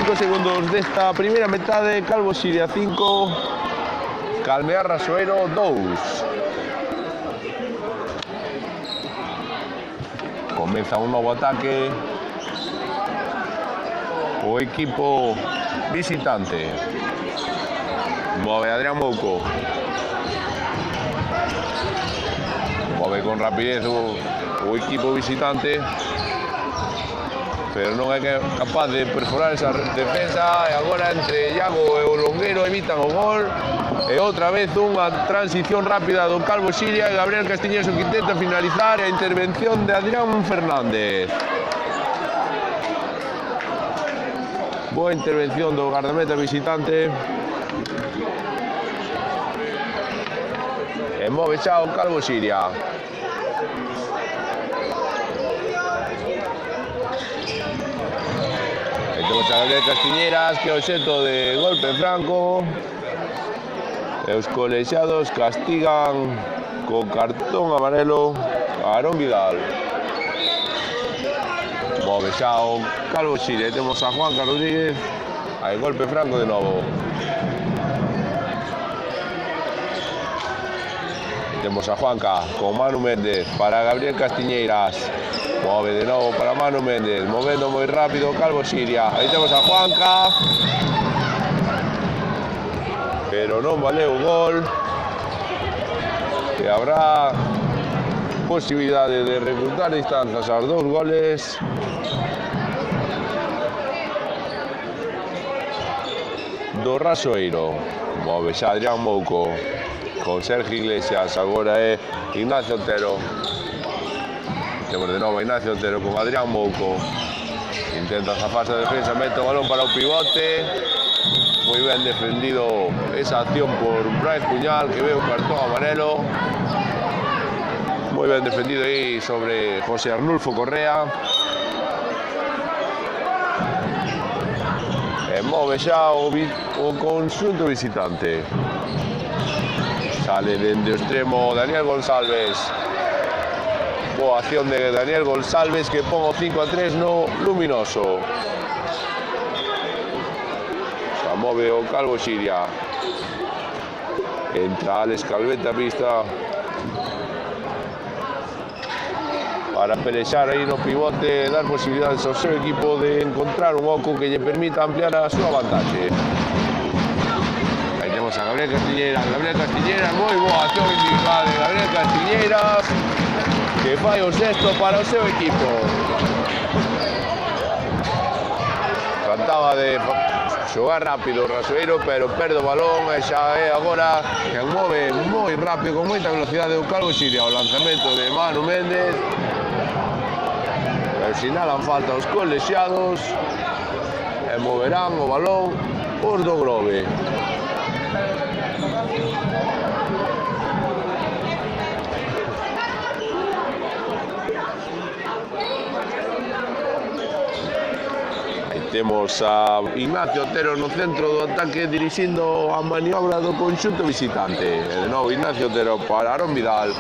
25 segundos desta primeira metade. Calvo Xiria 5, Calmear Rasoeiro 2. Comeza un novo ataque o equipo visitante. Move Adrián Mouco. Move con rapidez o equipo visitante, pero non é capaz de perforar esa defensa. E agora entre Iago e o Longueiro evitan o gol. E outra vez unha transición rápida do Calvo Xiria e Gabriel Castiñeras que intenta finalizar. A intervención de Adrián Fernández. Boa intervención do gardameta visitante. E move xa o Calvo Xiria. E temos a Gabriel Castiñeras, que é o xeto de golpe franco. E os colexiados castigan co cartón amarelo a Aarón Vidal. Move xa o Calvo Xiria. E temos a Juanca Rodríguez. Hai golpe franco de novo. Temos a Juanca con Manu Méndez para Gabriel Castiñeiras. Move de novo para Manu Méndez, movendo moi rápido Calvo Xiria. Aí temos a Juanca, pero non valeu o gol. E habrá posibilidade de recrutar distancias aos 2 goles. Do Rasoeiro. Move xa Adrián Mouco con Sergio Iglesias, agora é Ignacio Otero. Temos de novo a Ignacio Otero con Adrián Mouco. Intenta zafarse a defensa, mete o balón para o pivote. Moi ben defendido esa acción por Brais Puñal, que ve un cartón amarelo. Moi ben defendido aí sobre José Arnulfo Correa. E move xa o conxunto visitante. Sale dende o extremo Daniel Gonçalves. Boa acción de Daniel Gonçalves que pon o 5-3 no Luminoso. Xa move o Calvo Xiria. Entra Alex Calveta a pista para pelexar aí no pivote e dar posibilidades ao seu equipo de encontrar un oco que lle permita ampliar a súa vantaxe. A Gabriel Castiñeiras, moi boa acción individual de Gabriel Castiñeiras, que fai o sexto para o seu equipo. Trataba de xogar rápido o Rasoeiro, pero perde o balón e xa é agora que move moi rápido, con moita velocidade o Calvo Xiria. O lanzamento de Manu Méndez, pero sinalan falta os colexiados e moverán o balón os do Grove. Temos a Ignacio Otero no centro do ataque dirixindo a maniobra do conxunto visitante. E de novo Ignacio Otero para Aarón Vidal.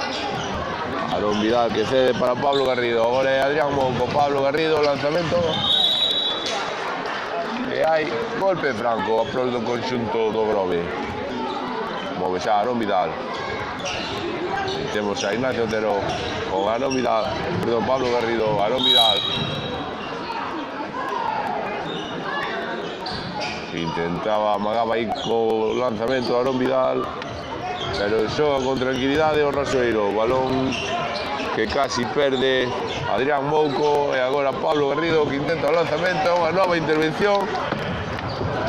Aarón Vidal que cede para Pablo Garrido. Agora é Adrián Mouco, Pablo Garrido, lanzamento. E hai golpe franco a prol do conxunto do Grove. Move xa Aarón Vidal. E temos a Ignacio Otero con Aarón Vidal. Perdón, Pablo Garrido, Aarón Vidal. Intentaba, amagaba aí co lanzamento de Aarón Vidal, pero xoga con tranquilidade o Rasoeiro. Balón que casi perde Adrián Mouco e agora Pablo Garrido que intenta o lanzamento. Unha nova intervención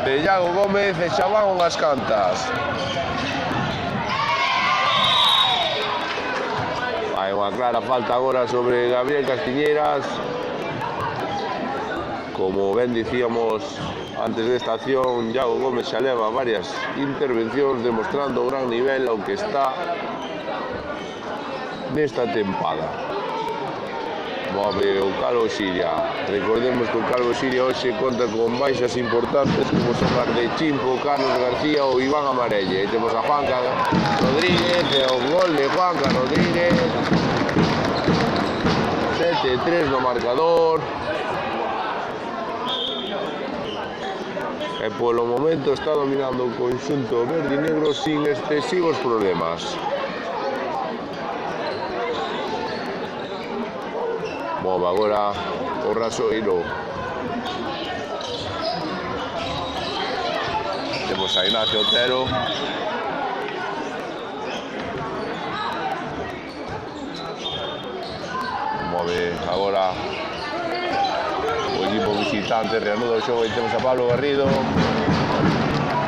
de Iago Gómez e xa van unhas cantas. Hai unha clara falta agora sobre Gabriel Castiñeiras. Como ben dicíamos antes desta acción, Iago Gómez xa leva varias intervencións demostrando o gran nivel ao que está nesta tempada. Move o Calvo Xiria. Recordemos que o Calvo Xiria hoxe conta con baixas importantes como son as de Chimpo, Carlos García ou Iván Amarelle. E temos a Juanca Rodríguez e o gol de Juanca Rodríguez. 7-3 no marcador. e polo momento está dominando o conxunto verde e negro sin excesivos problemas. Move agora o Rasoeiro. Temos a Ignacio Otero. Move agora o equipo visitante, reanuda o xogo e temos a Pablo Garrido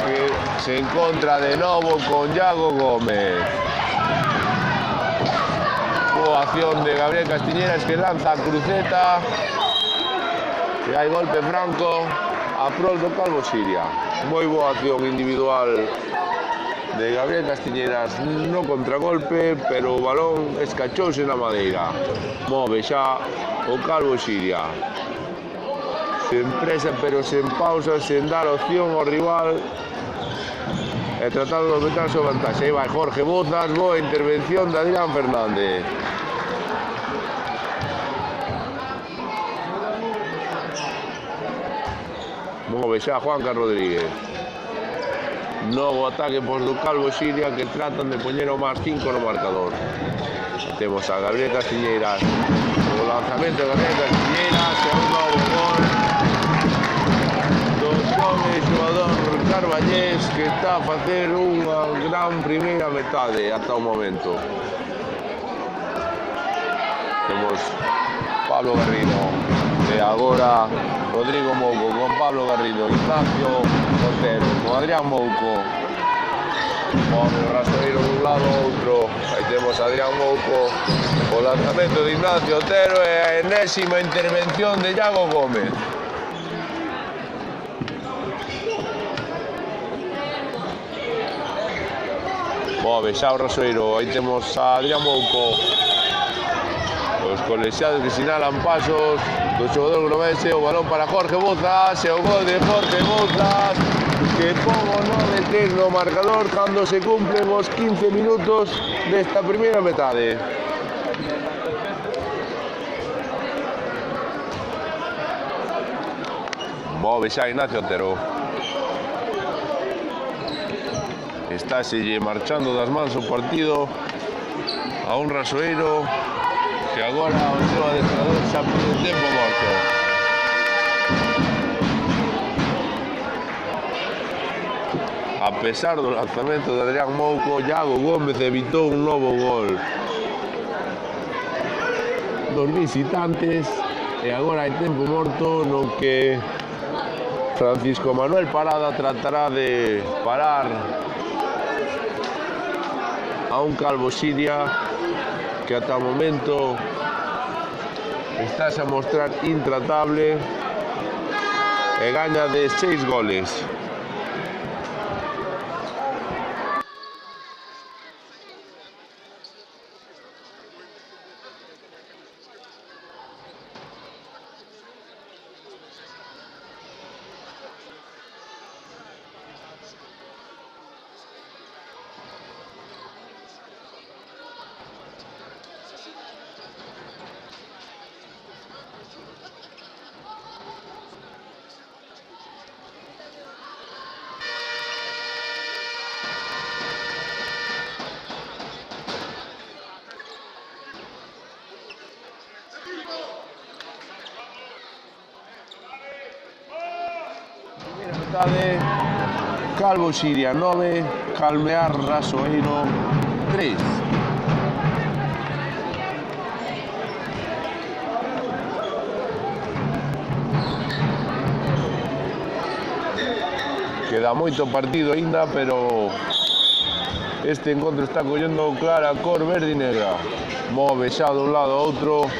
que se encontra de novo con Iago Gómez. Boa acción de Gabriel Castiñeiras que lanza a cruceta e hai golpe franco a prol do Calvo Siria. Moi boa acción individual de Gabriel Castiñeiras no contragolpe, pero o balón escachouse na madeira. Move xa o Calvo Siria. Sen presa, pero sen pausa, sen dar opción ao rival e tratando de aumentar a súa vantaxe. Aí vai Jorge Bozas, boa intervención de Adrián Fernández. Move xa Juanca Rodríguez. Novo ataque por do Calvo Siria que tratan de poñer o máis 5 no marcador. Temos a Gabriel Castiñeiras. O lanzamento de Gabriel Castiñeiras e un novo gol do xove xogador Carballés que está a facer unha gran primeira metade ata o momento. Temos Pablo Garrido e agora Rodrigo Mouco con Pablo Garrido, Ignacio Otero con Adrián Mouco. Move o Rasoeiro dun lado ao outro. Aí temos a Adrián Mouco, o lanzamento de Ignacio Otero e a enésima intervención de Iago Gómez. Move xa o Rasoeiro, aí temos a Adrián Mouco. Os colexiados que sinalan pasos do xogador gromense, o balón para Jorge Bozas e o gol de Jorge Bozas que pon o 9-3 no marcador cando se cumplen os 15 minutos desta primeira metade. Move xa Ignacio Otero. Estáselle marchando das mans o partido a un Rasoeiro que agora o seu adestrador xa pide tempo morto. A pesar do lanzamento de Adrián Mouco, Iago Gómez evitou un novo gol dos visitantes e agora hai tempo morto no que Francisco Manuel Parada tratará de parar a un Calvo Siria que ata o momento estás a mostrar intratable e gaña de 6 goles. Calvo Siria 9, Calmear Rasoeiro 3. Queda moito partido aínda, pero este encontro está collendo clara cor verde e negra. Move xa dun lado a outro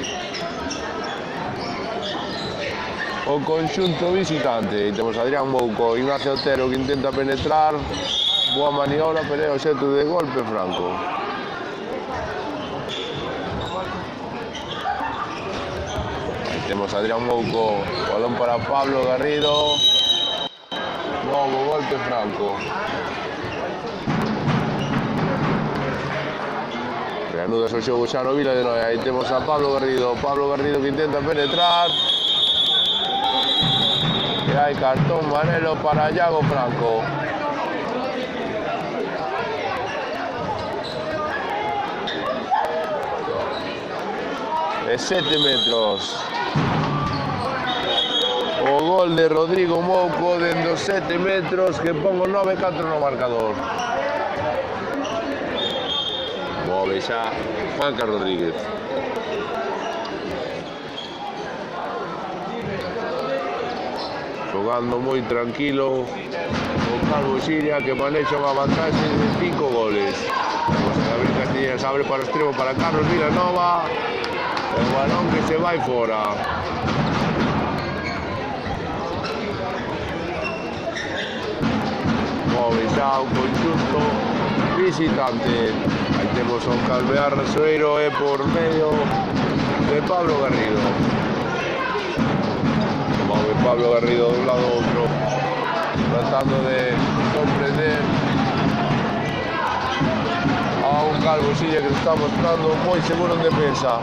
o conxunto visitante. E temos a Adrián Mouco, Ignacio Otero que intenta penetrar. Boa maniobra, pero é o xeito de golpe franco. Aí temos a Adrián Mouco, balón para Pablo Garrido. Novo golpe franco. Reanuda o xogo xa no Vila de Noia. Aí temos a Pablo Garrido que intenta penetrar. E hai cartón amarelo para Iago Franco. De 7 metros. O gol de Rodrigo Mouco dentro 7 metros que pongo 9-4 no marcador. Move xa Juanca Rodríguez. Jugando moi tranquilo o Calvo Xiria que manexa unha vantaxe de 5 goles. Gabriel Castiñeiras abre para o extremo para Carlos Vilanova. O balón que se vai fora. Move xa o conxunto visitante. Aí temos o Calmear Rasoeiro e por medio de Pablo Garrido. Move Pablo Garrido de un lado a outro, tratando de comprender a un Calvo Xiria que se está mostrando moi seguro en defensa.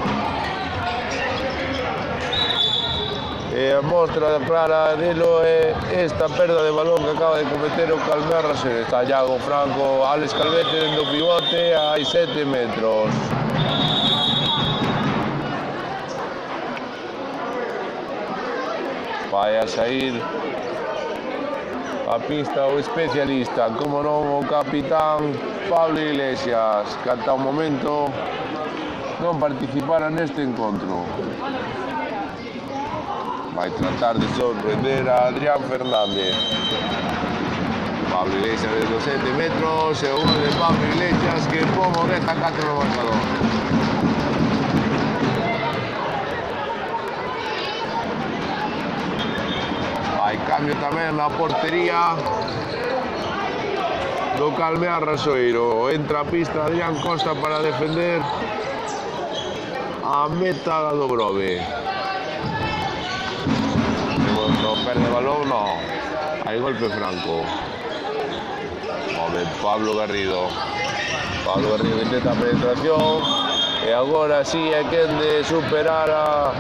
E a mostra clara delo é esta perda de balón que acaba de cometer o Calmear Rasoeiro. Está Iago Franco, Alex Calvete dentro do pivote, hai 7 metros. Vai a sair a pista o especialista, como non o capitán Pablo Iglesias, que ata o momento non participara neste encontro. Vai tratar de sorprender a Adrián Fernández. Pablo Iglesias de 7 metros, e o gol de Pablo Iglesias que pongo 10-4 no marcador. Hai cambio tamén na portería do Calmear Rasoeiro. Entra a pista Adrián Costa para defender a meta do Grove. No perde balón, no. Hai golpe franco. Move Pablo Garrido. Pablo Garrido intenta a penetración. E agora sí é quen de superar a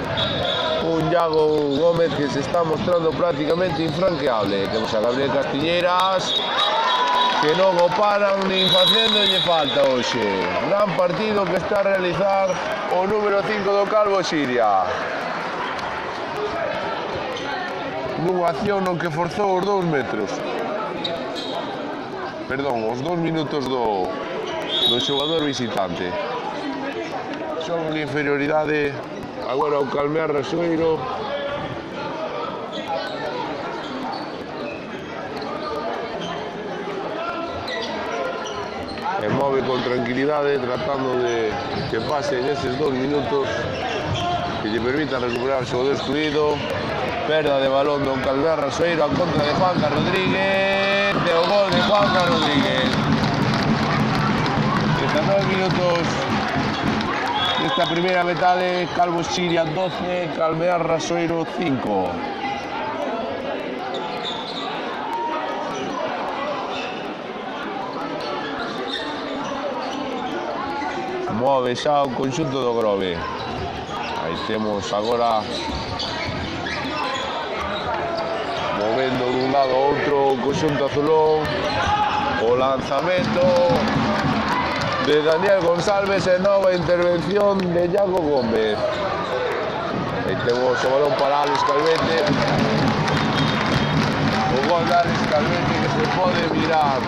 un Iago Gómez que se está mostrando prácticamente infranqueable. Temos a Gabriel Castiñeiras que non o paran nin facéndolle falta hoxe. Gran partido que está a realizar o número 5 do Calvo Xiria. Nunha acción non que forzou os 2 metros. Perdón, os 2 minutos do xogador visitante. Son de inferioridade agora o Calmear Rasoeiro. E move con tranquilidade tratando de que pasen eses 2 minutos que lle permitan recuperar o xogador excluído. Perda de balón do Calmear Rasoeiro a contra de Juanca Rodríguez. E o gol de Juanca Rodríguez. 19 minutos desta primeira metade. Calvo Xiria 12, Calmear Rasoeiro 5. Move xa o conxunto do Grove. Aí temos agora movendo dun lado a outro o conxunto azulón. O lanzamento de Daniel González e nova intervención de Iago Gómez. Aí temos o balón para Alex Calvete. O gol de Alex Calvete que se pode mirar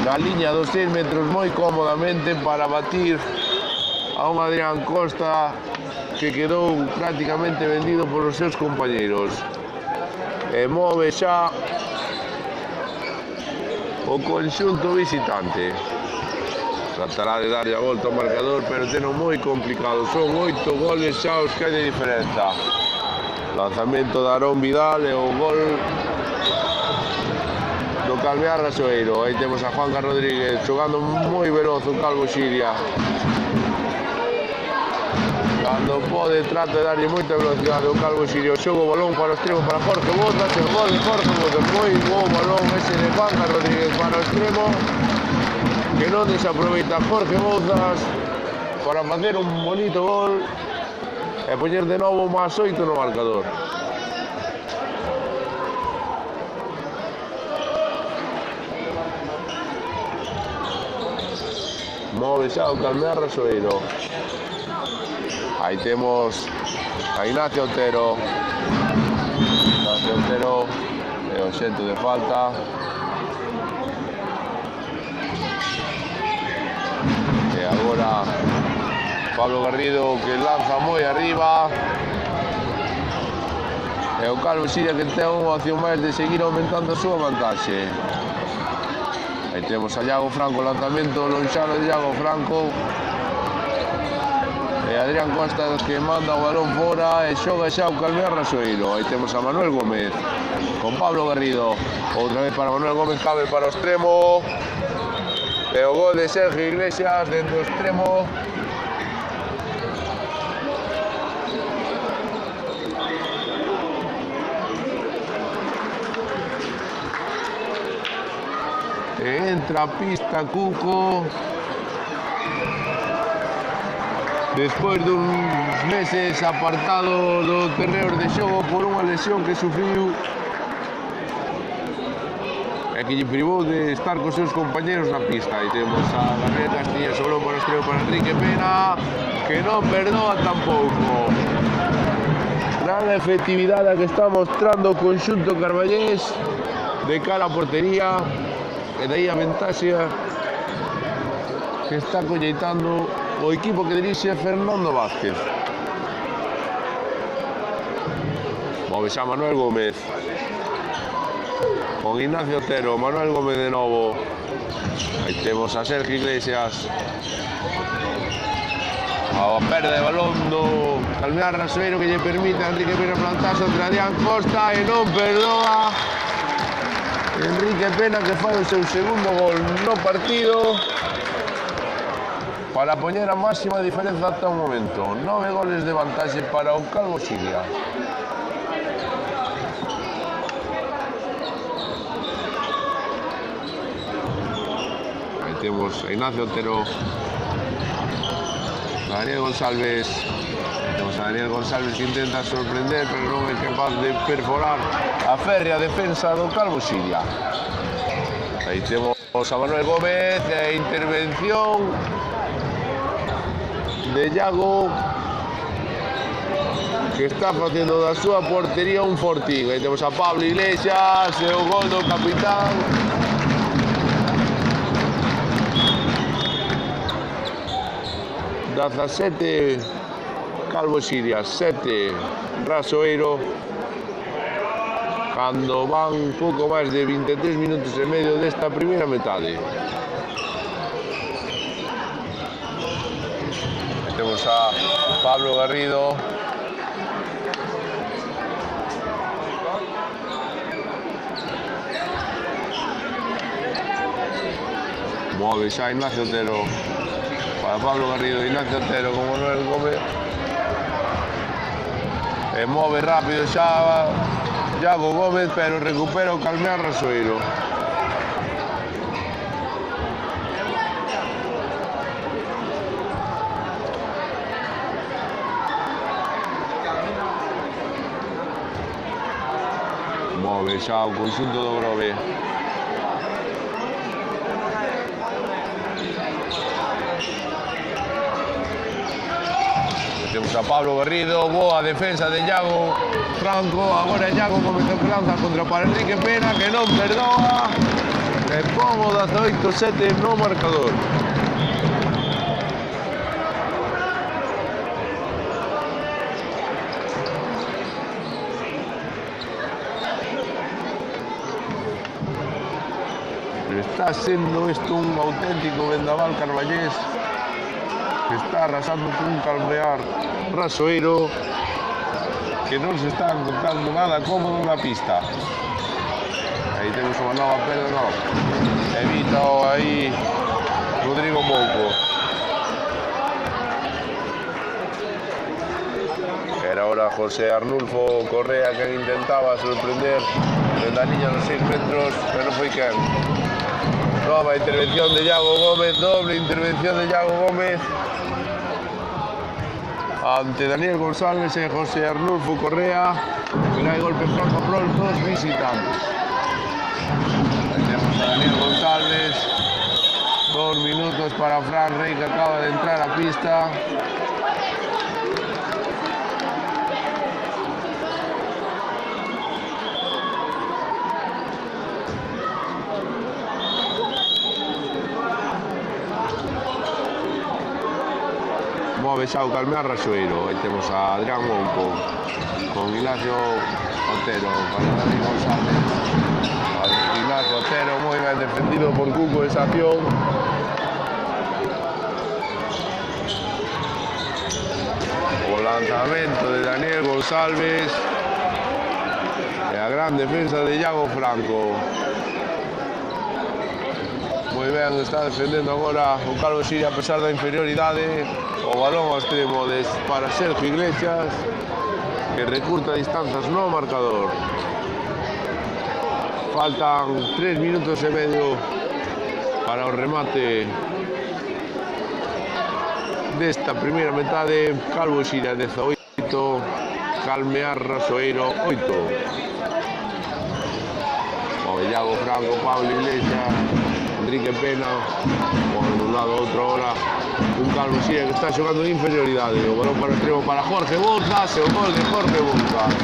na liña dos 6 metros moi cómodamente para batir a un Adrián Costa que quedou prácticamente vendido por os seus compañeiros. E move xa o conxunto visitante. Tratará de darlle a volta ao marcador, pero teno moi complicado. Son 8 goles xa os que hai de diferenza. Lanzamento de Aarón Vidal e o gol do Calmear Rasoeiro. Aí temos a Juanca Rodríguez xogando moi veloz o Calvo Xiria. Cando pode trata de darlle moita velocidade ao Calvo Xiria. O xogo o balón para o extremo para Jorge Bozas. O gol de Jorge Bozas. Moi bo balón ese de Juanca Rodríguez para o extremo, que non desaproveita Jorge Bozas para facer un bonito gol e poñer de novo máis 8 no marcador. Move xa o Calmear Rasoeiro. Aí temos a Ignacio Otero. Ignacio Otero é o xento de falta. E agora Pablo Garrido que lanza moi arriba. E o Calvo Siria que ten unha opción máis de seguir aumentando a súa vantaxe. Aí temos a Iago Franco, o lanzamento lonxano de Iago Franco. E Adrián Costa que manda o balón fora e xoga xa o Calmear Rasoeiro. Aí temos a Manuel Gómez con Pablo Garrido. Outra vez para Manuel Gómez, cabe para o extremo. E o gol de Sergio Iglesias dentro do extremo. E entra a pista Cuco. Despois duns meses apartado do terreo de xogo por unha lesión que sufriu e que lle privou de estar cos seus compañeros na pista. E temos a Gabriel Castilla sobrou para o estreo para Enrique Pena, que non perdoa tampouco. Gran efectividade a que está mostrando o conxunto carballés de cara a portería, e daí a ventaxe que está colleitando o equipo que dirixe Fernando Vázquez. Move xa Manuel Gómez con Ignacio Otero. Manuel Gómez de novo. Aí temos a Sergio Iglesias. A perda de balón do Calmear Rasoeiro que lle permite a Enrique Pena plantarse entre Adrián Costa e non perdoa. Enrique Pena que fai o seu segundo gol no partido para poñer a máxima diferenza ata o momento. 9 goles de vantaxe para o Calvo Siria. Aí temos a Ignacio Otero, Daniel González. Temos a Daniel González que intenta sorprender, pero non é capaz de perforar a férrea defensa do Calvo Siria. Aí temos a Manuel Gómez e intervención de Iago que está facendo da súa portería un fortín. Aí temos a Pablo Iglesias e o gol do capitán. Daza 7 Calvo Siria, 7 Rasoeiro, cando van pouco máis de 23 minutos e medio desta primeira metade. Temos a Pablo Garrido. Move xa Ignacio Otero para Pablo Garrido. Ignacio Otero con Manuel Gómez. E move rápido xa Iago Gómez, pero recupera o Calmear Rasoeiro. Move xa o conxunto do Grove. Temos a Pablo Garrido, boa defensa de Iago Franco. Agora Iago comezou que lanza contra para Enrique Pena, que non perdoa e pon o 18-7 no marcador. Está sendo isto un auténtico vendaval carballés que está arrasando con un Calmear Rasoeiro que non se está encontrando nada cómodo na pista. Aí temos unha nova perda, non. Evita aí Rodrigo Mouco. Era ahora José Arnulfo Correa que intentaba sorprender desde a liña dos 6 metros, pero non foi quen. Nova intervención de Iago Gómez, doble intervención de Iago Gómez ante Daniel González e José Arnulfo Correa, pero hai golpe franco para os dos visitantes. Aí temos a Daniel González, 2 minutos para Fran Rey, que acaba de entrar a pista. Move xa o Calmear Rasoeiro. Aí temos a Adrián Mouco con Ignacio Otero para Dani González. Ignacio Otero moi ben defendido por Cuco esa acción. O lanzamento de Daniel González e a gran defensa de Iago Franco. Moi ben está defendendo agora o Calvo Siria a pesar da inferioridade. O balón ao extremo para Sergio Iglesias, que recurta distancias no marcador. Faltan 3 minutos e medio para o remate desta primeira metade. Calvo Siria 18, Calmear Rasoeiro 8. O Iago Franco, Pablo Iglesias, Enrique Pena, por un lado outro hora. Un Calvo Siria que está xogando en inferioridade. O balón para o extremo para Jorge Bouzas e o gol de Jorge Bouzas.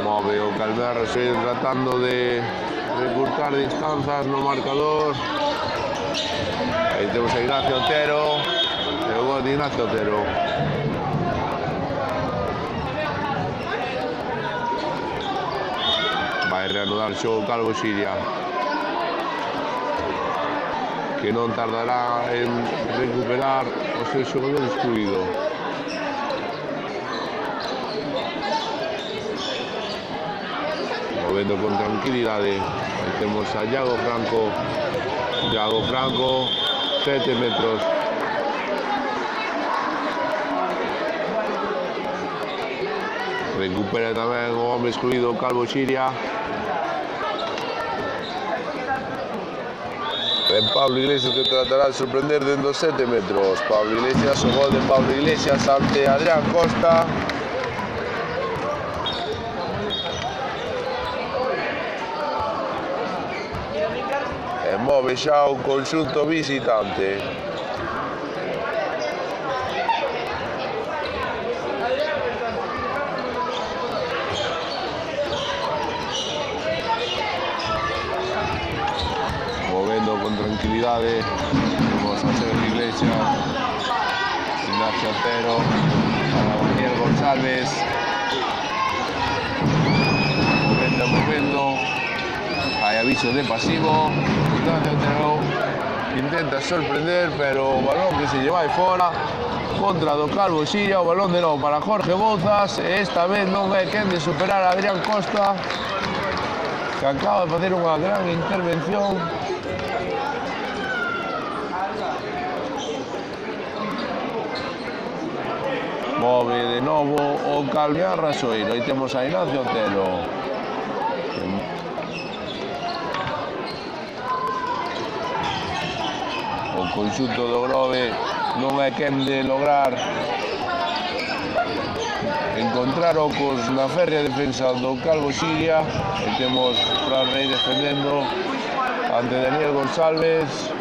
Move o Calmear Rasoeiro tratando de recurtar distancias no marcador. Aí temos a Ignacio Otero e o gol de Ignacio Otero. Vai reanudar o xogo Calvo Siria, que non tardará en recuperar o seu xogador excluído. Movendo con tranquilidade. Aí temos a Iago Franco. Iago Franco, 7 metros. Recupera tamén o home excluído Calvo Siria. En Pablo Iglesias, que tratará de sorprender dentro de 7 metros. Pablo Iglesias, o gol de Pablo Iglesias ante Adrián Costa. E move xa o conxunto visitante. Movendo con tranquilidade. Temos a Sergio Iglesias, Ignacio Otero, para Daniel González. Movendo. Hai aviso de pasivo. Ignacio Otero intenta sorprender, pero o balón que se lle vai fora contra do Calvo Siria. O balón de novo para Jorge Bouzas. E esta vez non é quen de superar a Adrián Costa, que acaba de facer unha gran intervención. Move de novo o Calmear Rasoeiro. Aí temos a Ignacio Otero. O conxunto do Grove non é quen de lograr encontrar ocos na férrea defensa do Calvo Siria. E temos Fran Rey defendendo ante Daniel González.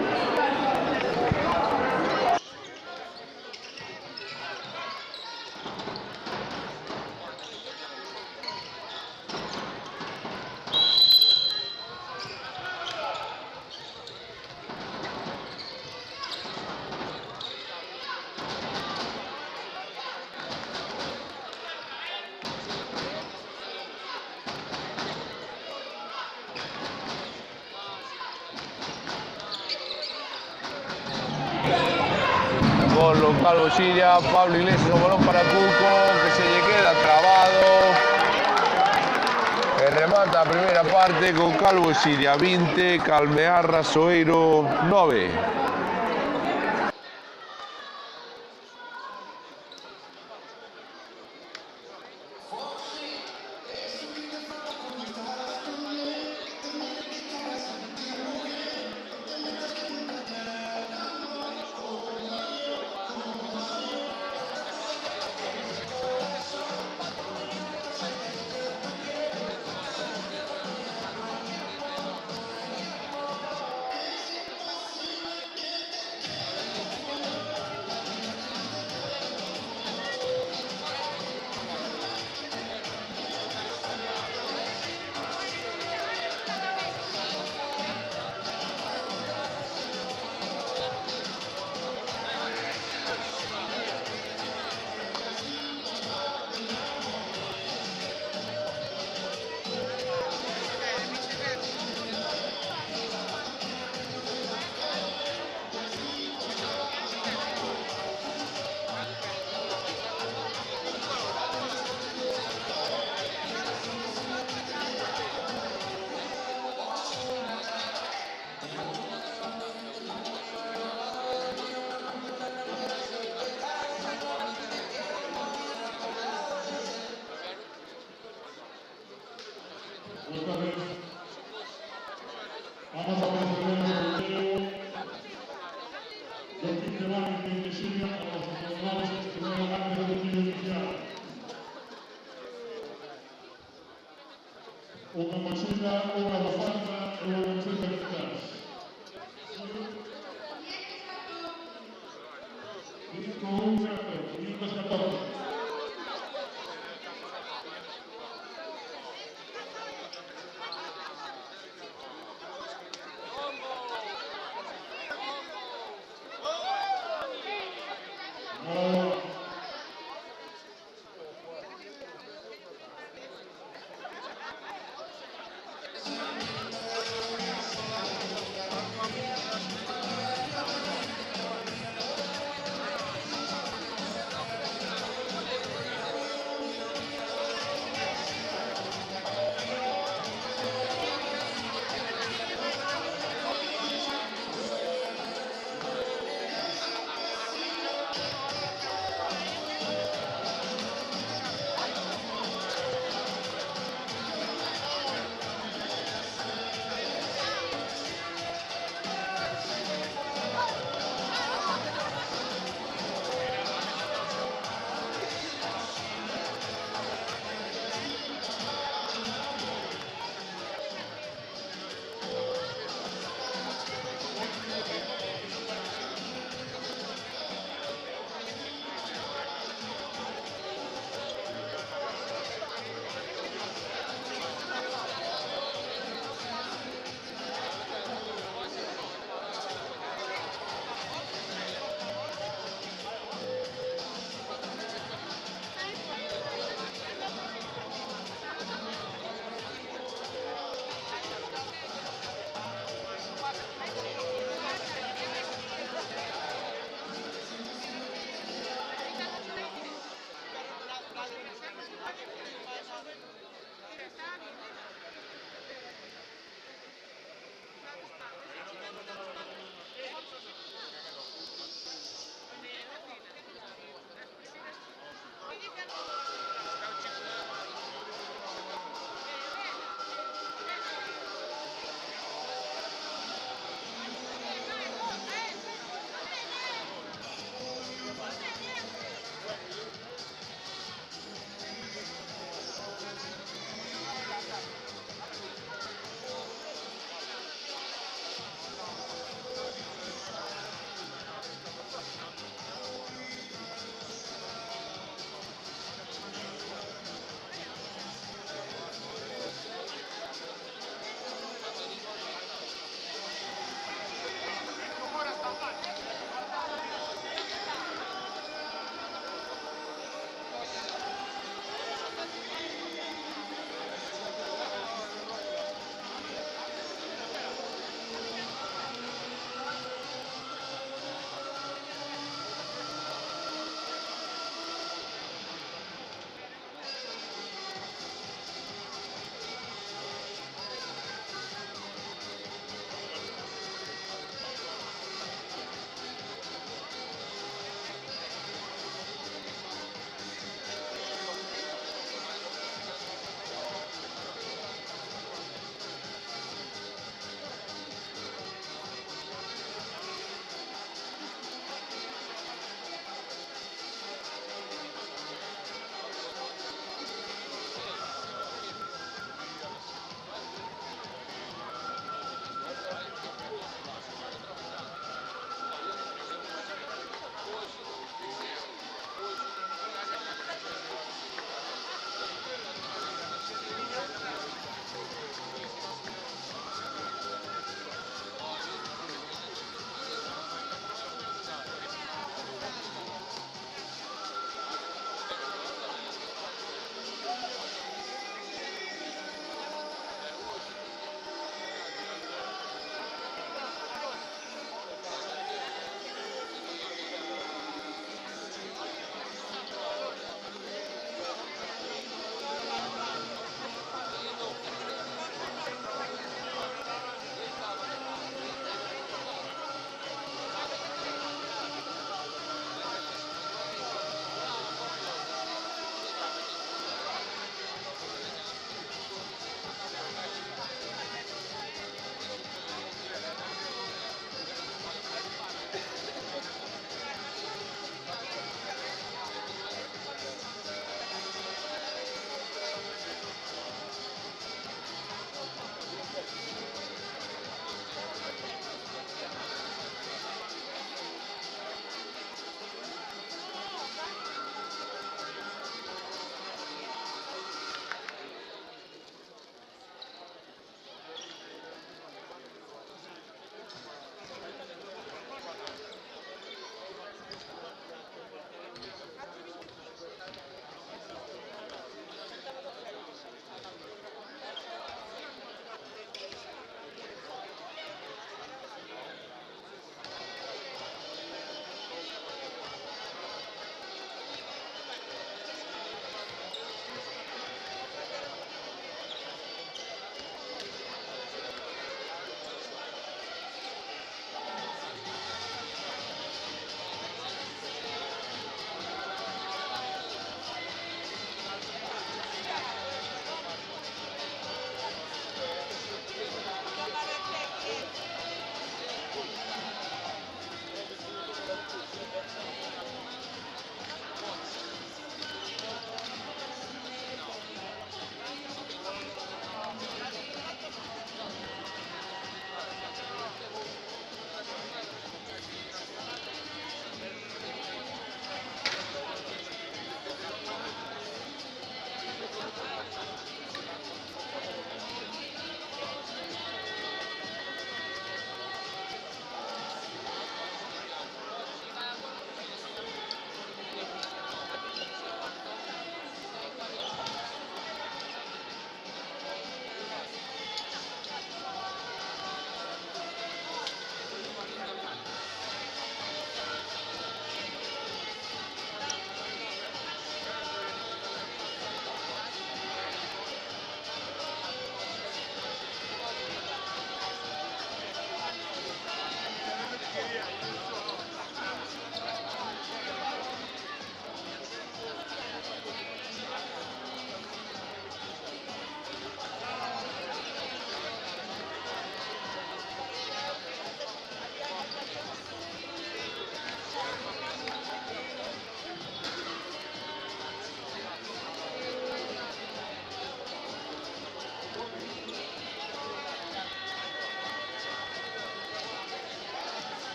Gol o Calvo Siria. Pablo Iglesias, o balón para Cuco, que se lle queda trabado. E remata a primeira parte con Calvo Siria 20, Calmear Rasoeiro 9. Esta vez vamos a proceder al sorteo del kit de baile de Insignia para los afortunados que no hagan el domicilio inicial. Una mochila, una bufanda y una mochila de gas. 514.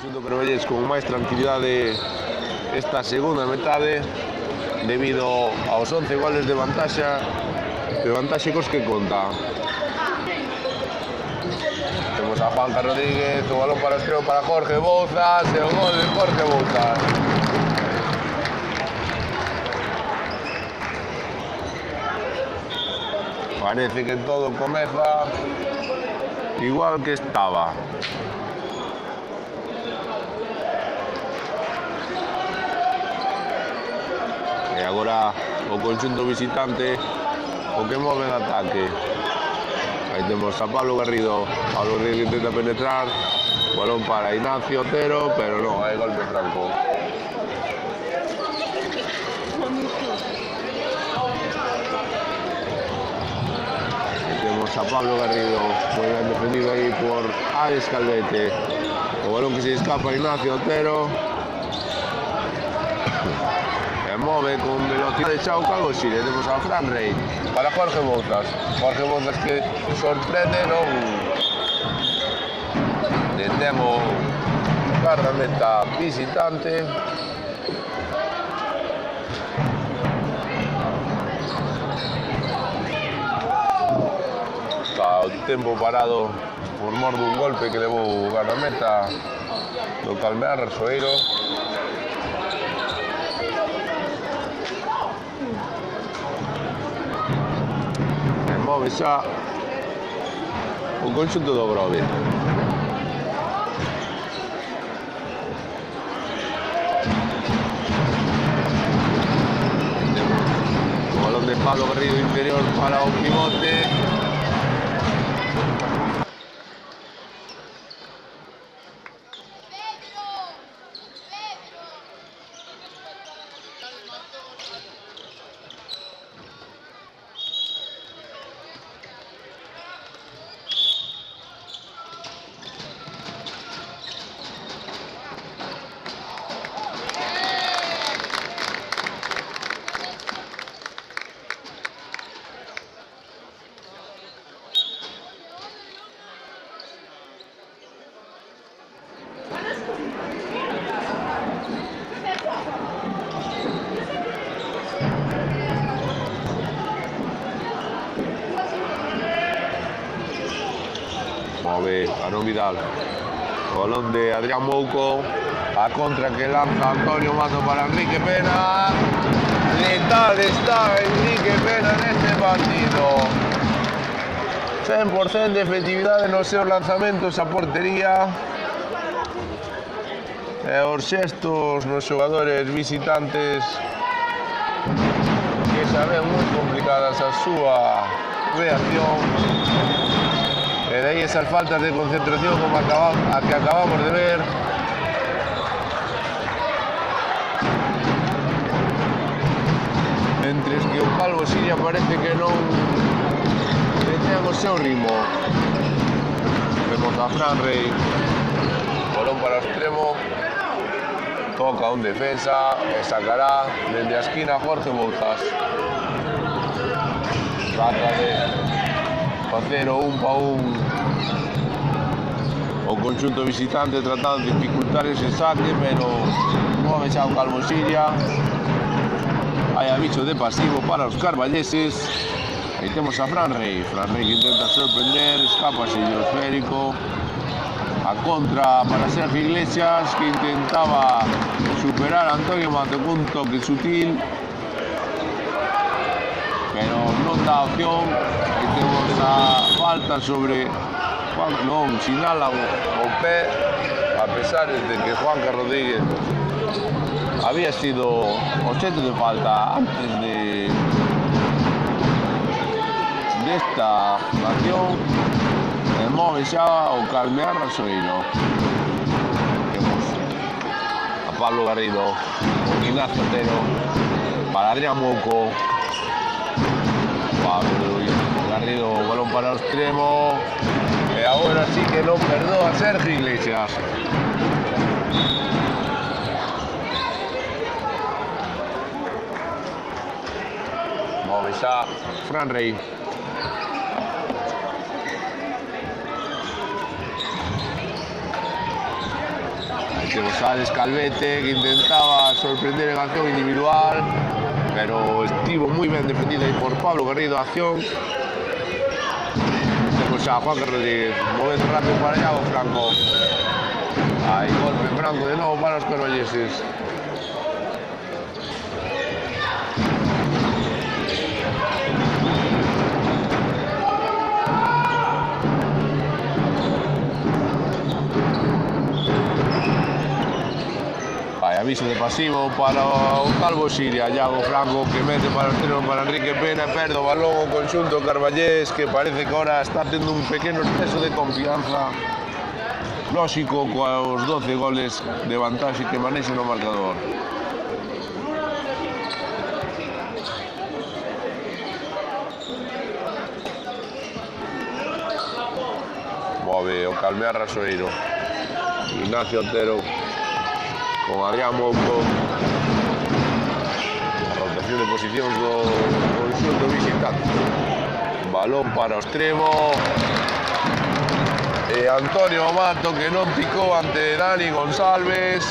conxunto Carballés con máis tranquilidade esta segunda metade debido aos 11 goles de vantaxe cos que conta. Temos a Juanca Rodríguez, o balón para o extremo para Jorge Bouzas e o gol de Jorge Bouzas. Parece que todo comeza igual que estaba. E agora o conxunto visitante o que move en ataque. Aí temos a Pablo Garrido que intenta penetrar, balón para Ignacio Otero, pero non, hai golpe franco. Aí temos a Pablo Garrido, moi ben defendido aí por Alex Calvete. O balón que se escapa a Ignacio Otero. E move con velocidade Xao Calvo Sile. Temos a Fran Rey para Jorge Bouzas. Jorge Bouzas que sorprende, non detén o guardameta visitante. Está o tempo parado por mor dun golpe que levou o guardameta do Calmear Rasoeiro. Move xa o conxunto do Grove. O balón de Pablo Garrido interior para o pivote. Move Aaron Vidal. O balón de Adrián Mouco. A contra que lanza Antonio Mato para Enrique Pena. Letal está Enrique Pena neste partido. 100% de efectividade nos seus lanzamentos a portería. E os xestos nos xogadores visitantes que saben moi complicadas a súa reacción. E de aí esas faltas de concentración como a que acabamos de ver. Mentres que o Calvo Silla parece que non ten o seu ritmo. Vemos a Fran Rey, balón para o extremo, toca un defensa e sacará dende a esquina Jorge Bouzas. Trata de facer o 1-1 o conxunto visitante tratando de dificultar ese saque, pero move xa o Calvo Silla. Hai aviso de pasivo para os carballeses. Aí temos a Fran Rey que intenta sorprender, escapa o esférico. A contra para Sergio Iglesias, que intentaba superar a Antonio Mato con un toque sutil, pero non dá opción. Aí temos a falta sobre Juan, non sinala o pé, a pesar de que Juanca Rodríguez había sido obxecto de falta antes desta acción. E move xa o Calmear Rasoeiro. Temos a Pablo Garrido, Ignacio Otero para Adrián Mouco. Pablo Garrido, balón para o extremo. E agora sí que non perdoa Sergio Iglesias. Move xa Fran Rey. tenemos a Alex Calvete, que intentaba sorprender en acción individual, pero estuvo muy bien defendida ahí por Pablo Garrido, acción. Tenemos a Juan Rodríguez, movimiento rápido para Iago Franco. Hay golpe franco de nuevo para los corvalleses. Aviso de pasivo para o Calvo Siria, Iago Franco, que mete para o extremo para Enrique Pena, perde o balón o conxunto Carballés, que parece que ahora está tendo un pequeno exceso de confianza, lógico, cos 12 goles de vantaxe que manexa no marcador. Move o Calmear Rasoeiro, Ignacio Otero con Adrián Mouco, a rotación de posicións do conxunto visitante. Balón para o extremo e Antonio Mato, que non picou ante Dani González.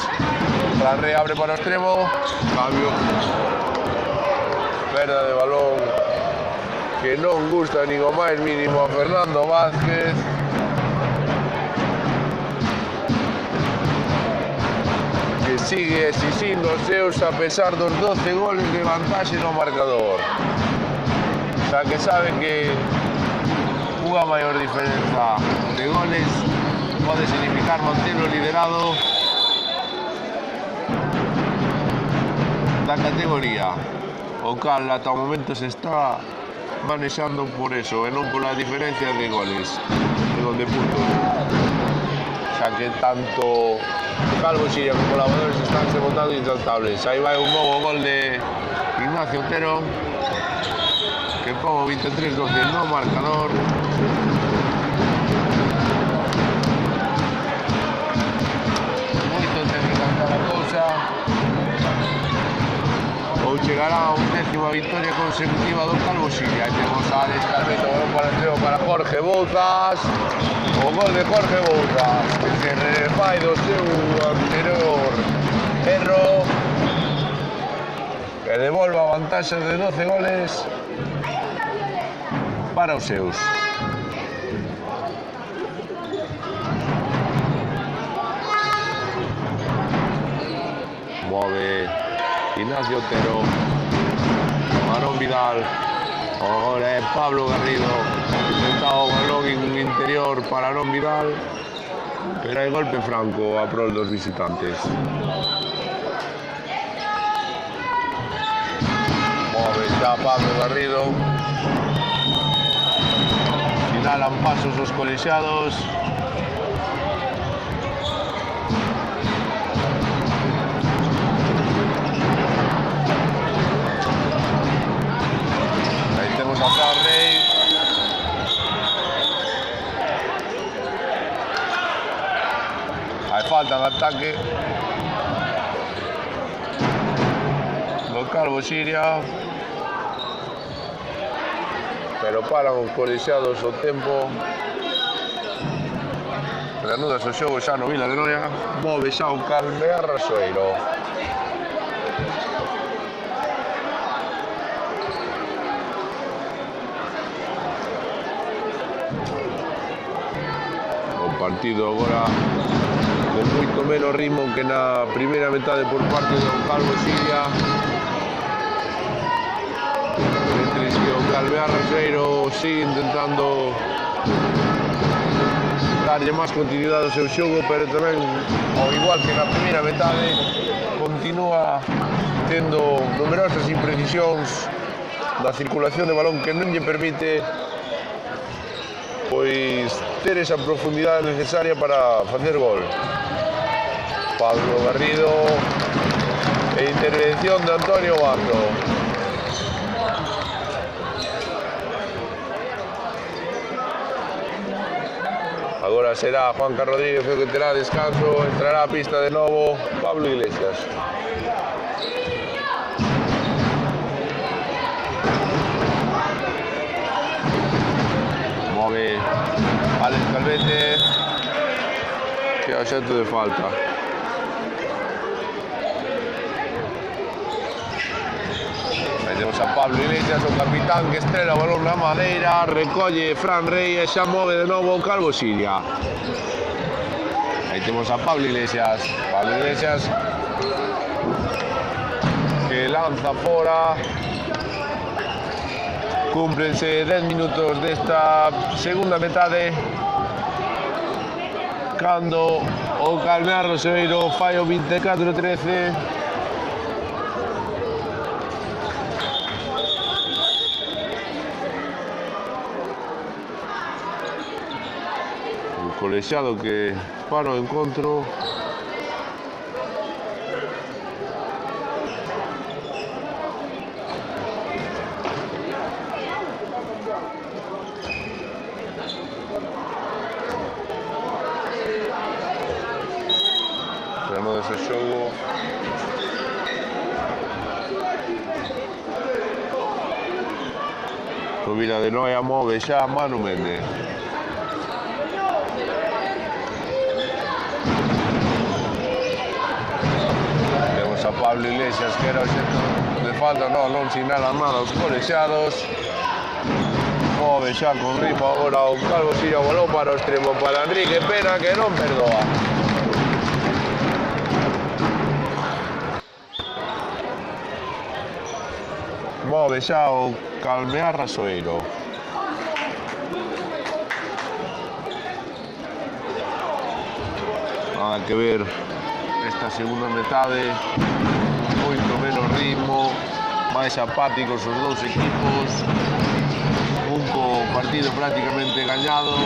La reabre para o extremo, cambio, perda de balón que non gusta nin o máis mínimo a Fernando Vázquez. Que sigue exigindo os seus a pesar dos 12 goles de vantaxe no marcador. Xa que sabe que unha maior diferenza de goles pode significar manter o liderado da categoría, o cal ata o momento se está manexando por eso e non pola diferencia de goles e de puntos, xa que tanto Calvo Siria como colaboradores están se montando intratables. Aí vai un novo gol de Ignacio Otero, que pon 23-12 no marcador. Moito ten que cantar a cousa. Ou chegará a 11ª victoria consecutiva do Calvo Siria. Aí temos a Alex Calvete, para el extremo para Jorge Bouzas. O gol de Jorge Bouzas, que se refai do seu anterior erro, que devolve a vantaxe de 12 goles para os seus. Move Ignacio Otero, Marón Vidal, agora é Pablo Garrido, intentado o balón interior para Arón Vidal, pero hai golpe franco a prol dos visitantes. Move xa Pablo Garrido, sinalan pasos os colexiados. A Rey, hai falta en ataque do Calvo Siria, pero paran os colexiados o tempo. Reanudas o xogo xa no Vila de Noia. Move xa o Calmear Rasoeiro. Partido agora con moito menos ritmo que na primeira metade por parte do Calvo Siria, entre que o Calmear Rasoeiro sigue intentando darlle máis continuidade ao seu xogo, pero tamén, ao igual que na primeira metade, continúa tendo numerosas imprecisións da circulación de balón que non lle permite pois ter esa profundidade necesaria para facer gol. Pablo Garrido e intervención de Antonio Mato. Agora será Juan Carlos Rodríguez o que terá descanso, entrará a pista de novo Pablo Iglesias. Move Alex Calvete, que é o xeito de falta. a Pablo Iglesias, o capitán que estrela o balón na madeira, recolle Fran Rey e xa move de novo o Calvo Siria. Aí temos a Pablo Iglesias, que lanza fora. Cúmprense 10 minutos desta segunda metade, cando o Calmear Roseiro fai o 24-13. O colexiado que para o encontro. Ese xogo o Vila de Noia move xa Manu Méndez. Temos a Pablo Iglesias, que era o xeito de falta, non sinalan nada os colexiados. Move xa con ritmo agora o Calvo Siria, o balón para o extremo para Enrique Pena, que non perdoa. Move xa o Calmear Roseiro. Nada que ver esta segunda metade, moito menos ritmo, máis apáticos os dous equipos, un co partido prácticamente gañado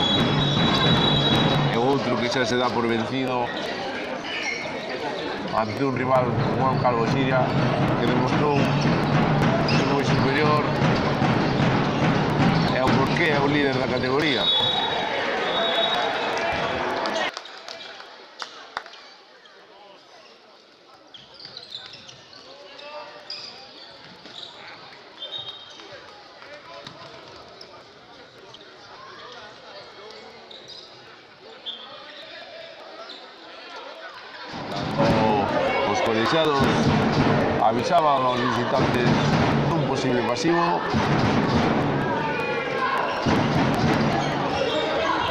e o outro que xa se dá por vencido ante un rival como o Calvo Siria, que demostrou moi superior e o porqué é o líder da categoría. Os colexiados avisaban aos visitantes dun posible pasivo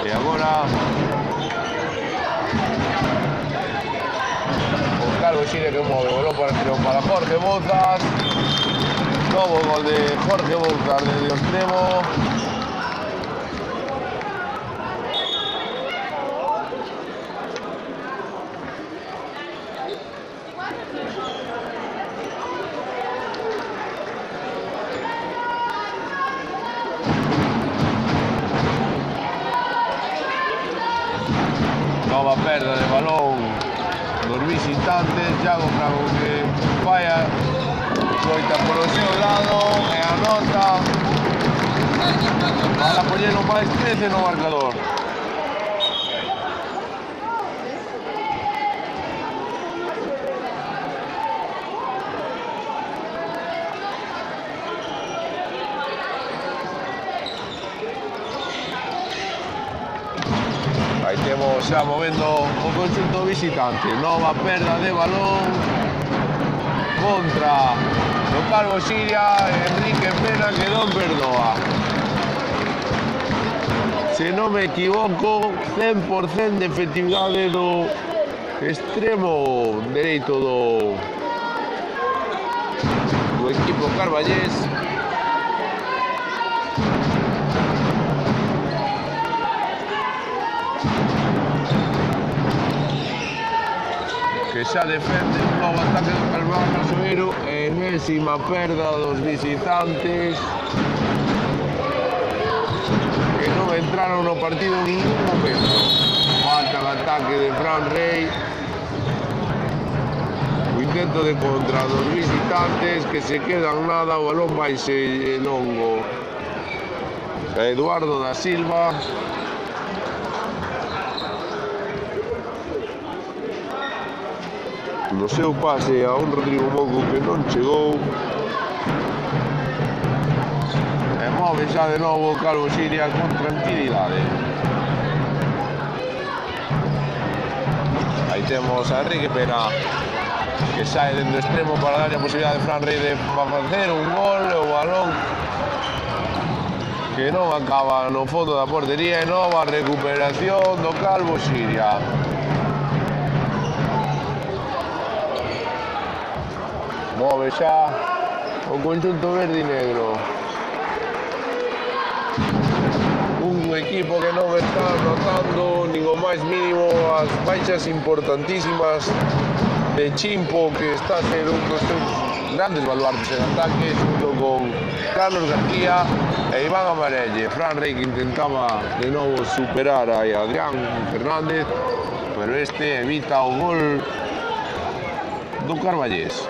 e agora o Calvo Siria que move o balón para Jorge Bouzas. Novo gol de Jorge Bouzas desde o extremo. Nova perda de balón dos visitantes, Iago Frago que falla, loita polo seu lado e anota para poñer o máis 13 no marcador. Aí temos xa movendo o conxunto visitante, nova perda de balón contra o Calvo Siria, Enrique Pena, que non perdoa. Se non me equivoco, 100% de efectividade do extremo dereito do equipo carballés. Que xa defende un novo ataque do Calmear Roseiro, enésima perda dos visitantes, que non entraron no partido en ningún momento. Falta el ataque de Fran Rey, o intento de contra dos visitantes, que se quedan nada, o balón vaise longo a Eduardo da Silva. No seu pase a un Rodrigo Moco que non chegou. E move xa de novo o Calvo Siria con tranquilidade. Aí temos a Enrique Pena. que sae dentro extremo para dar a posibilidade de Fran Rey de facer un gol, o balón que non acaba no fondo da portería, e nova recuperación do Calvo Xiria. Move xa o conxunto verde e negro. Un equipo que non está notando nin o máis mínimo as baixas importantísimas de Chimpo, que está a ser un dos seus grandes baluartes en ataque, junto con Carlos García e Iván Amarelle. Fran Rey, que intentaba de novo superar a Adrián Fernández, pero este evita o gol do Carballés.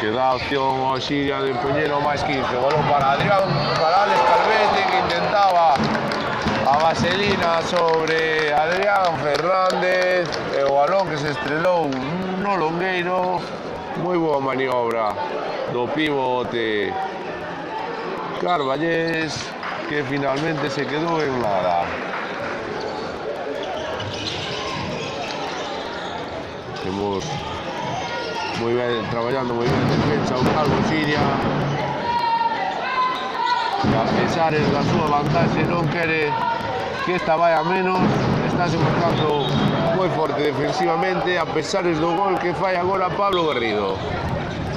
Que dá opción ao Xiria de poñer o máis 15. Balón para Adrián, para Alex Calvete, que intentaba a vaselina sobre Adrián Fernández, e o balón que se estrelou no longueiro. Moi boa maniobra do pivote Carballés, que finalmente se quedou en nada. Temos moi ben, traballando moi ben en defensa o Calvo Xiria, que a pesar da súa vantaxe non quere que esta vai a menos, está se mostrando moi forte defensivamente, a pesar do gol que fai agora Pablo Garrido.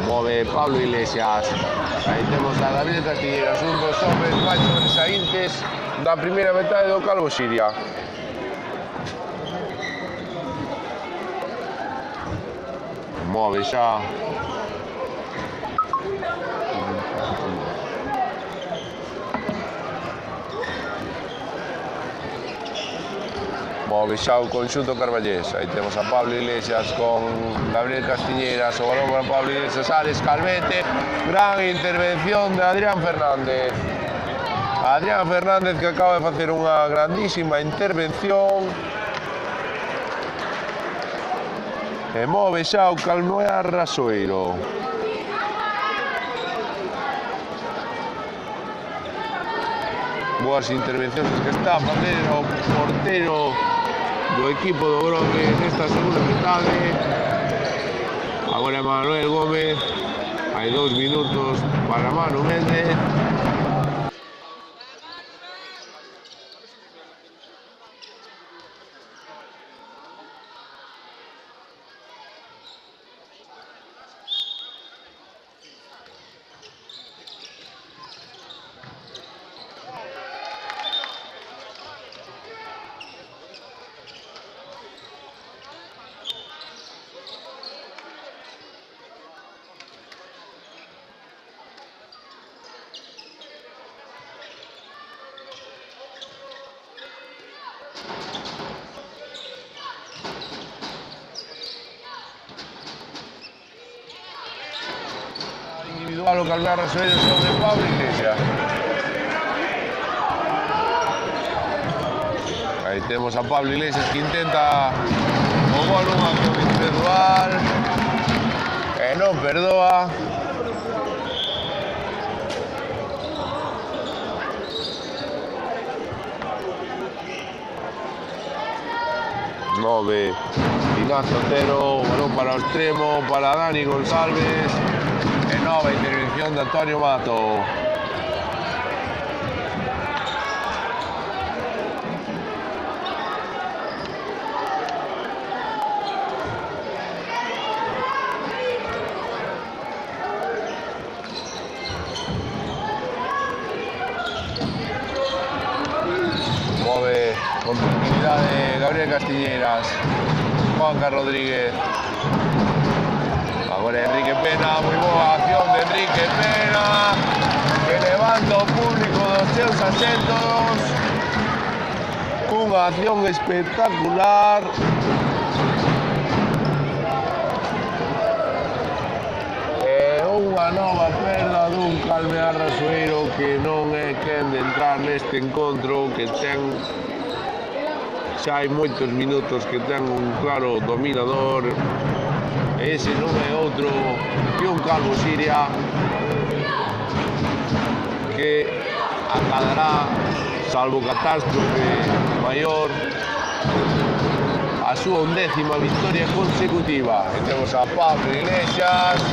Move Pablo Iglesias, aí temos a Gabriel Castilleras, un dos homes máis sobresaíntes da primeira metade do Calvo Xiria. Move xa o conxunto Carballés. Aí temos a Pablo Iglesias con Gabriel Castilleras, o balón para Pablo Iglesias, Alex Calvete, gran intervención de Adrián Fernández. Adrián Fernández, que acaba de facer unha grandísima intervención. E move xa o Calnoear Rasoeiro. Boas intervencións que está a facer o portero do equipo do Grogue nesta segunda metade. Agora Manuel Gómez, hai 2 minutos para Manu Méndez. Individual o Calnoear Rasoeiro sobre Pablo Iglesias. Aí temos a Pablo Iglesias, que intenta o gol, unha acción individual e non perdoa. Move Ignacio Otero, balón para o extremo, para Dani González, e nova intervención de Antonio Mato. Move con tranquilidade Gabriel Castilleras, Juanca Rodríguez, Agora Enrique Pena, moi boa acción de Enrique Pena, que levanta o público dos seus asentos cunha acción espectacular. E unha nova perda dun Calmear Rasoeiro que non é quen de entrar neste encontro, que ten xa hai moitos minutos que ten un claro dominador. Ese non é outro que un Calvo Siria, que acadará, salvo catástrofe maior, a súa 11ª victoria consecutiva. E temos a Pablo Iglesias,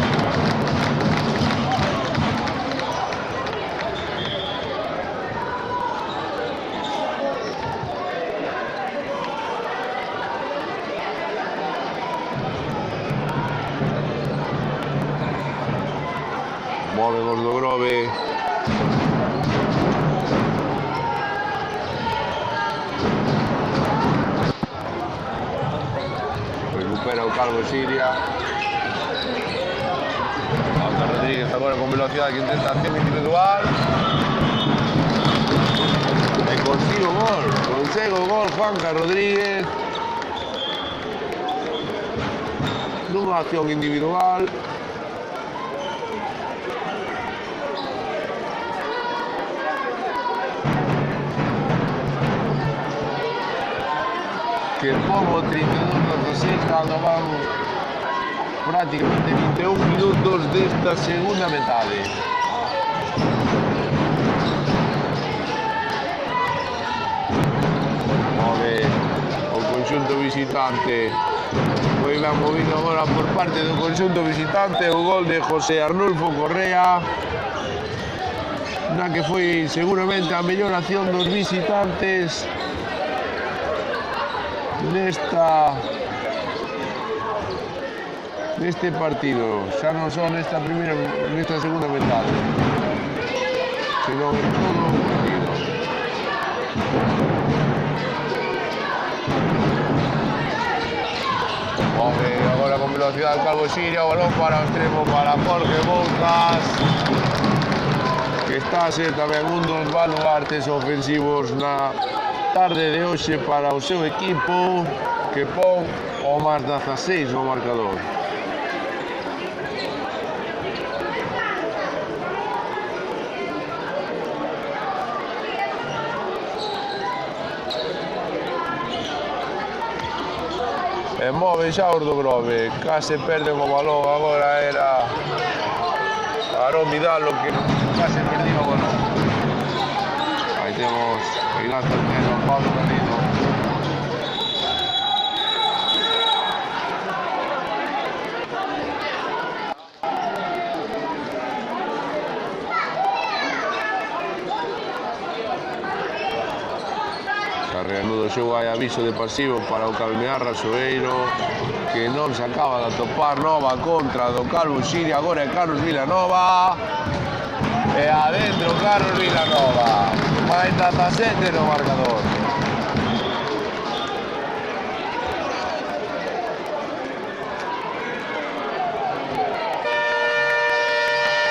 move Gordo Grove, recupera o Calvo Siria. Juanca Rodríguez agora con velocidade que intenta acción individual e consigue o gol, consegue o gol Juanca Rodríguez nunha acción individual. Que pongo 32-16 cando van prácticamente 21 minutos desta segunda metade. Move o conxunto visitante, moi ben movido agora por parte do conxunto visitante o gol de José Arnulfo Correa, na que foi seguramente a mellor acción dos visitantes neste partido, xa non só nesta segunda metade, senón en todo o partido. Move agora con velocidade Calvo Siria, o balón para o extremo para Jorge Bouzas, que está a ser tamén un dos baluartes ofensivos na tarde de hoxe para o seu equipo, que pon o máis 16 no marcador. E move xa Gordo Grove, case perden o balón, agora era Aarón Vidal o que case perdía o balón. Aí temos Ignacio Otero, Pablo Garrido. Xa reanudo o xogo, hai aviso de pasivo para o Calmear Rasoeiro, que non se acaba de atopar nova contra do Calvo Siria. Agora é Carlos Vilanova, e adentro Carlos Vilanova, máis 17 no marcador.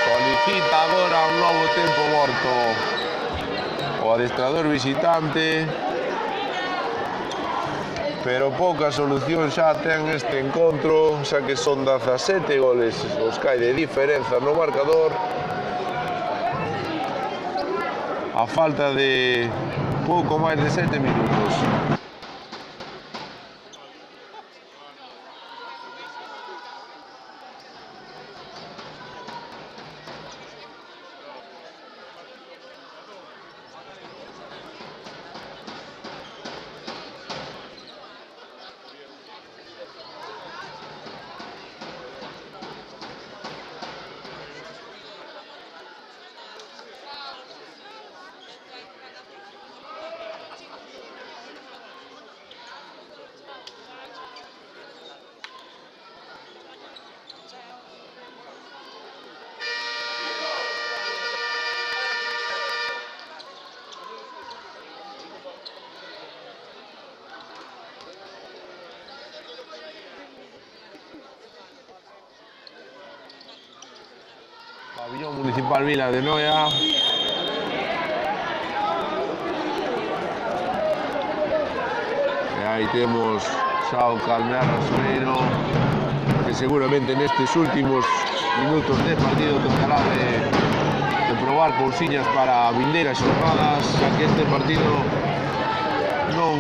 Solicita agora un novo tempo morto o adestrador visitante, pero pouca solución xa ten este encontro, xa que son 17 goles os que hai de diferenza no marcador, a falta de pouco máis de 7 minutos. Unión Municipal Vila de Noia. E aí temos xa o Calmear Rasoeiro, que seguramente nestes últimos minutos de partido tratará de probar cousiñas para vindeiras xornadas, xa que este partido non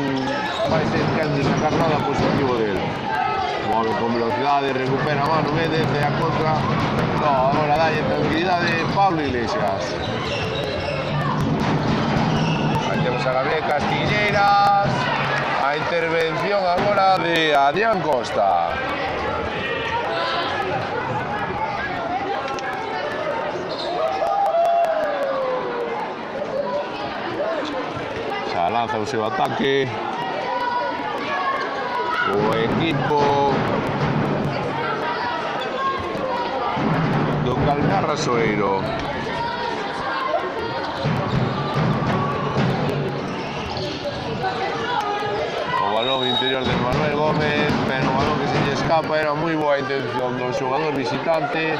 vai ser quen de sacar nada positivo dele. Move con velocidade, recupera a mano Méndez e a contra. No, agora dalle tranquilidade Pablo Iglesias. Aí temos a Gabriel Castilleras. A intervención agora de Adrián Costa. Xa lanza o seu ataque. O equipo do Calmear Rasoeiro. O balón interior de Manuel Gómez, pero o balón que se lle escapa. Era moi boa intención do xogador visitante,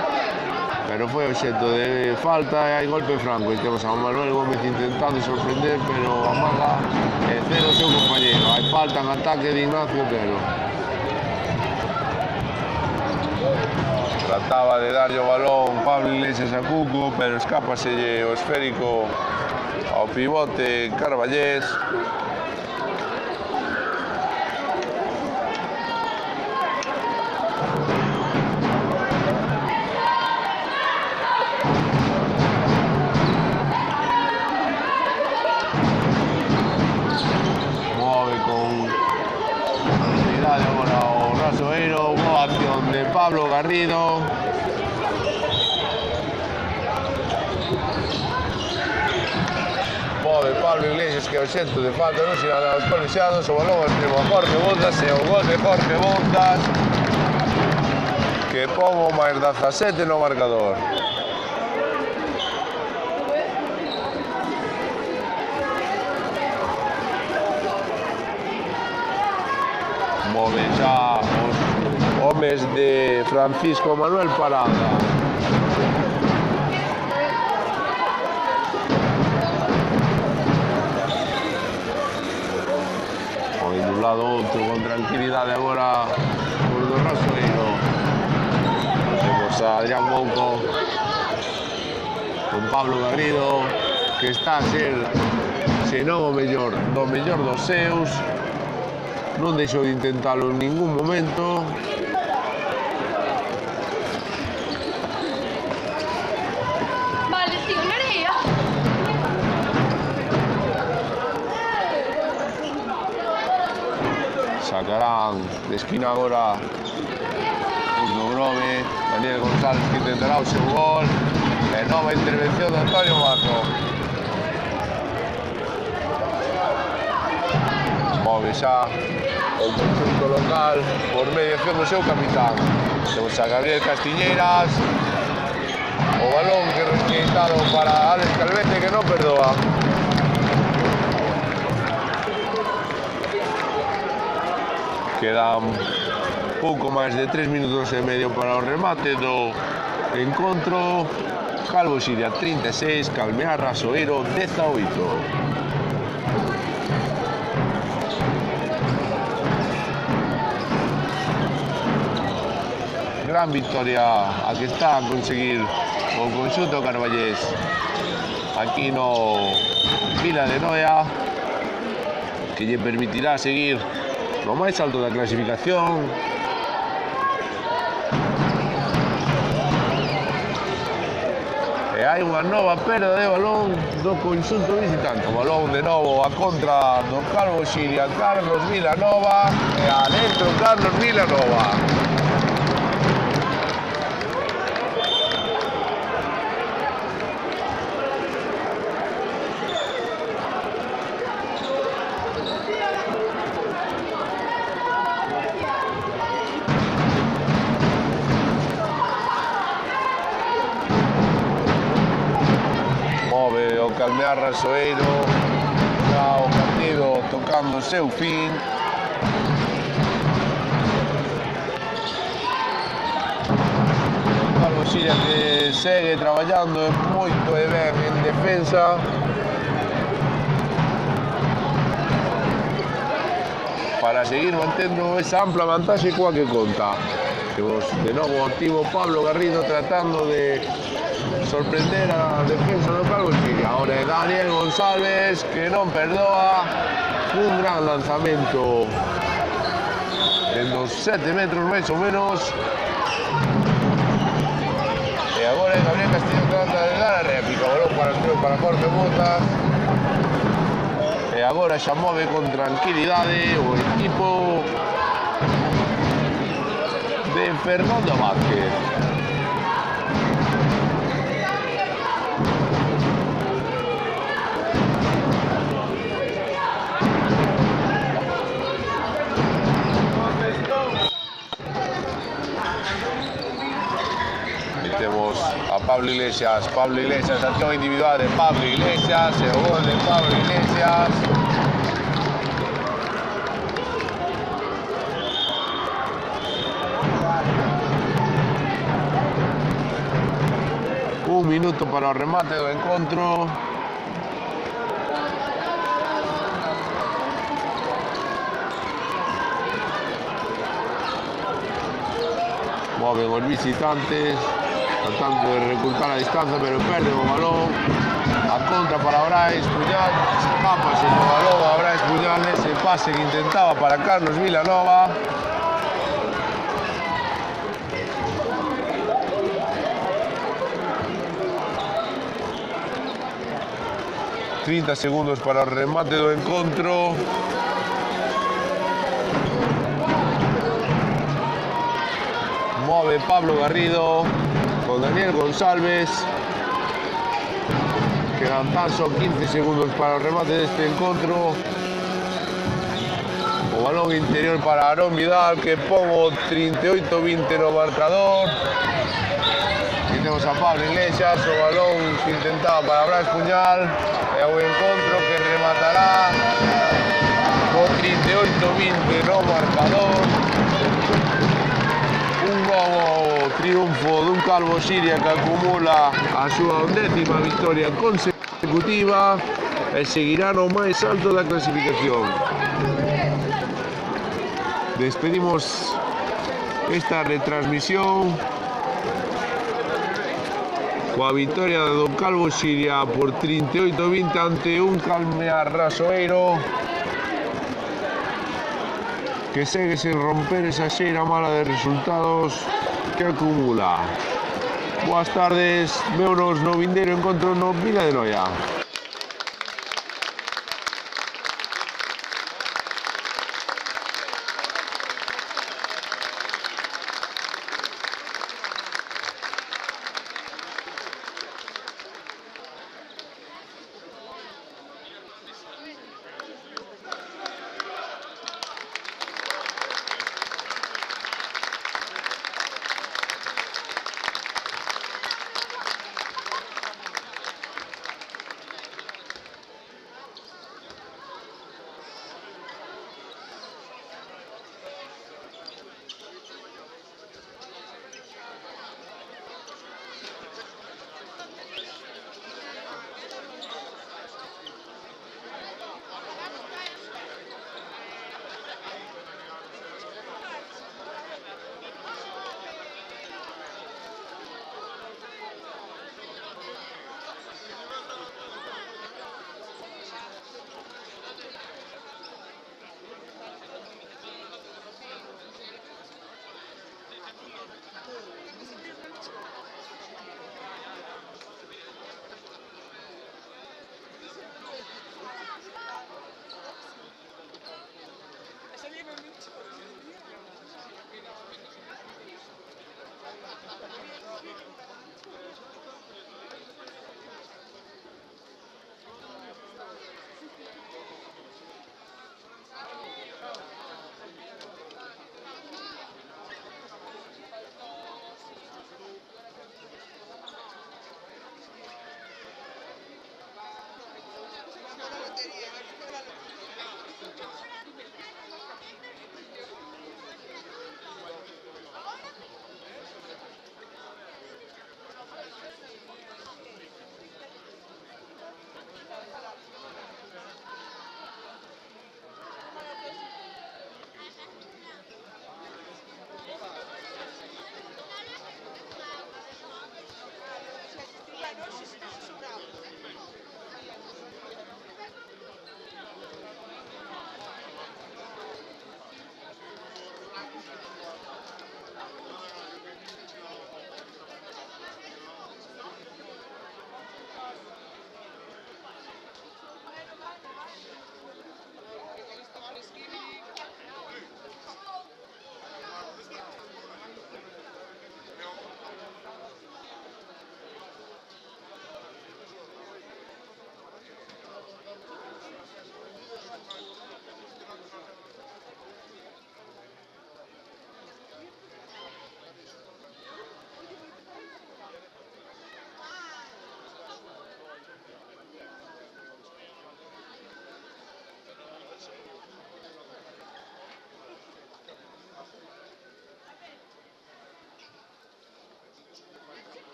pero foi obxecto de falta e hai golpe franco. E temos a Manuel Gómez intentando sorprender, pero amaga e cero o seu compañero. Hai falta en ataque de Ignacio Otero. Trataba de darlle o balón Pablo Iglesias a Cuco, pero escápaselle o esférico ao pivote Carballés. Boa acción de Pablo Garrido. Move Pablo Iglesias, que é o xento de falta non sinal aos colexiados. O balón extremo a Jorge Bondas e o gol de Jorge Bondas, que pon o máis 17 no marcador. Move xa os homes de Francisco Manuel Parada. Foi dun lado outro con tranquilidade agora por do Rasoeiro. Temos a Adrián Mouco con Pablo Garrido, que está a ser, se non o mellor dos seus. Non deixou de intentalo en ningún momento. Vale, tío, María. Sacarán de esquina agora os do Grove. Daniel González, que intentará o seu gol. E nova intervención de Antonio Mato. Move xa o conjunto local por mediación do seu capitán. Temos a Gabriel Castilleras. O balón que requintado para Alex Calvete, que non perdoa. Quedan pouco máis de 3 minutos e medio para o remate do encontro. Calvo Xiria 36, Calmear Rasoeiro 18. Gran victoria a que está a conseguir o conxunto carballés aquí no Vila de Noia, que lle permitirá seguir no máis alto da clasificación. E hai unha nova perda de balón do conxunto visitante. O balón de novo a contra do Calvo Xiria, Carlos Vilanova, e adentro Carlos Vilanova. Move o Calmear Rasoeiro, xa o partido tocando o seu fin. Siria que segue traballando moito e ben en defensa. Para seguir mantendo esa ampla vantaxe coa que conta. Temos de novo activo Pablo Garrido tratando de sorprender a defensa do Calvo Siria. Ahora é Daniel González que non perdoa, un gran lanzamento en dos 7 metros máis ou menos. E agora é Gabriel Castillo que trata de dar a réplica, balón para Jorge Botas. E agora xa move con tranquilidade o equipo de Fernando Vázquez. Metemos a Pablo Iglesias, acción individual de Pablo Iglesias, el gol de Pablo Iglesias. Un minuto para o remate do encontro. Moven os visitantes, tratando de recortar a distancia, pero perden o balón. A contra para Brais Puñal, escapase o balón a Brais Puñal, ese pase que intentaba para Carlos Vilanova. ...30 segundos para o remate do encontro. Move Pablo Garrido con Daniel González. Quedan tan só 15 segundos para o remate deste encontro. O balón interior para Aarón Vidal que pon o 38-20 no marcador. Aquí temos a Pablo Iglesias, o balón que intentaba para Brais Puñal. É o encontro que rematará co 38-20 no marcador. Un novo triunfo dun Calvo Siria que acumula a súa 11ª victoria consecutiva e seguirá no máis alto da clasificación. Despedimos esta retransmisión coa victoria do Calvo Siria por 38-20 ante un Calmear Rasoeiro que segue sen romper esa xeira mala de resultados que acumula. Boas tardes, veunos no vindeiro encontro no Vila de Noia.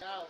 Chao.